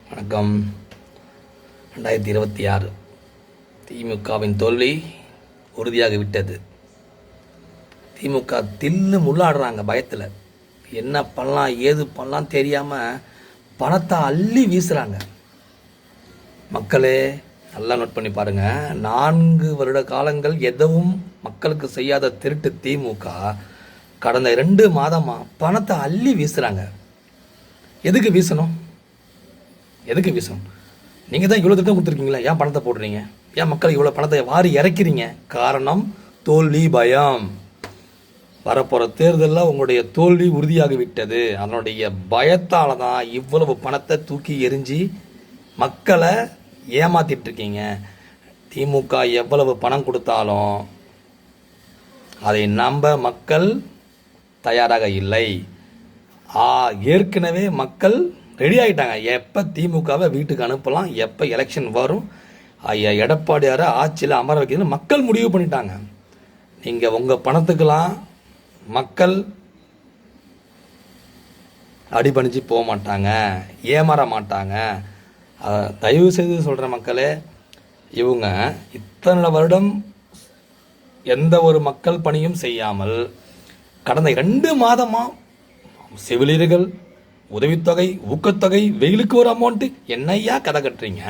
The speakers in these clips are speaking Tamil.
வணக்கம். 2026 திமுகவின் தோல்வி உறுதியாகிவிட்டது. திமுக தில்லு முள்ளாடுறாங்க பயத்தில். என்ன பண்ணலாம் ஏது பண்ணலாம் தெரியாமல் பணத்தை அள்ளி வீசுகிறாங்க. மக்களே நல்லா நோட் பண்ணி பாருங்கள். 4 வருட காலங்கள் எதுவும் மக்களுக்கு செய்யாத திருட்டு திமுக கடந்த 2 மாதமாக பணத்தை அள்ளி வீசுகிறாங்க. எதுக்கு வீசணும்? நீங்கள் தான் இவ்வளோ திட்டம் கொடுத்துருக்கீங்களா, ஏன் பணத்தை போடுறீங்க? ஏன் மக்கள் இவ்வளோ பணத்தை வாரி இறக்கிறீங்க? காரணம் தோல்வி பயம். வரப்போகிற தேர்தலில் உங்களுடைய தோல்வி உறுதியாகிவிட்டது. அதனுடைய பயத்தால் தான் இவ்வளவு பணத்தை தூக்கி எரிஞ்சு மக்களை ஏமாத்திட்டு இருக்கீங்க. திமுக எவ்வளவு பணம் கொடுத்தாலும் அதை நம்ப மக்கள் தயாராக இல்லை. ஏற்கனவே மக்கள் ரெடி ஆகிட்டாங்க. எப்போ திமுகவை வீட்டுக்கு அனுப்பலாம், எப்போ எலெக்ஷன் வரும், எடப்பாடியாரை ஆட்சியில் அமர வைக்கிறது மக்கள் முடிவு பண்ணிட்டாங்க. நீங்கள் உங்கள் பணத்துக்கெல்லாம் மக்கள் அடிபணிஞ்சு போக மாட்டாங்க, ஏமாற மாட்டாங்க. தயவு செய்து சொல்கிற மக்களே, இவங்க இத்தனை வருடம் எந்த ஒரு மக்கள் பணியும் செய்யாமல் கடந்த 2 மாதமாக செவிலியர்கள் உதவித்தொகை, ஊக்கத்தொகை, வெயிலுக்கு ஒரு அமௌண்ட்டு, என்னையா கதை கட்டுறீங்க?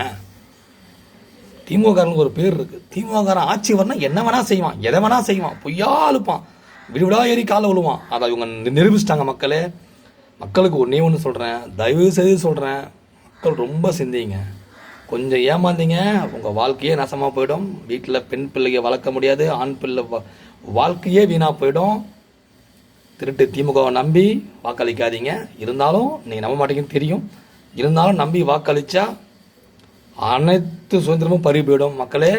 திமுகனுக்கு ஒரு பேர் இருக்குது. திமுககாரன் ஆட்சி வரணும், என்ன வேணா செய்வான், எதை வேணா செய்வான், பொய்யா அழுப்பான், விடுவிடா ஏறி காலை விழுவான். அதை இவங்க நிரூபிச்சிட்டாங்க. மக்களே, மக்களுக்கு ஒன்று சொல்கிறேன், தயவு செய்து சொல்கிறேன், மக்கள் ரொம்ப சிந்திங்க. கொஞ்சம் ஏமாந்தீங்க, உங்கள் வாழ்க்கையே நாசமாக போயிடும். வீட்டில் பெண் பிள்ளையை வளர்க்க முடியாது, ஆண் பிள்ளை வாழ்க்கையே வீணாக போயிடும். திருட்டு திமுகவை நம்பி வாக்களிக்காதீங்க. இருந்தாலும் நீங்கள் நம்ப மாட்டீங்கன்னு தெரியும். இருந்தாலும் நம்பி வாக்களித்தா அனைத்து சுதந்திரமும் பறி போயிடும். மக்களே,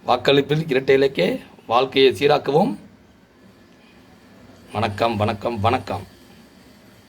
வாக்களிப்பில் இரட்டை இலக்கே வாழ்க்கையை சீராக்குவோம். வணக்கம் வணக்கம் வணக்கம்.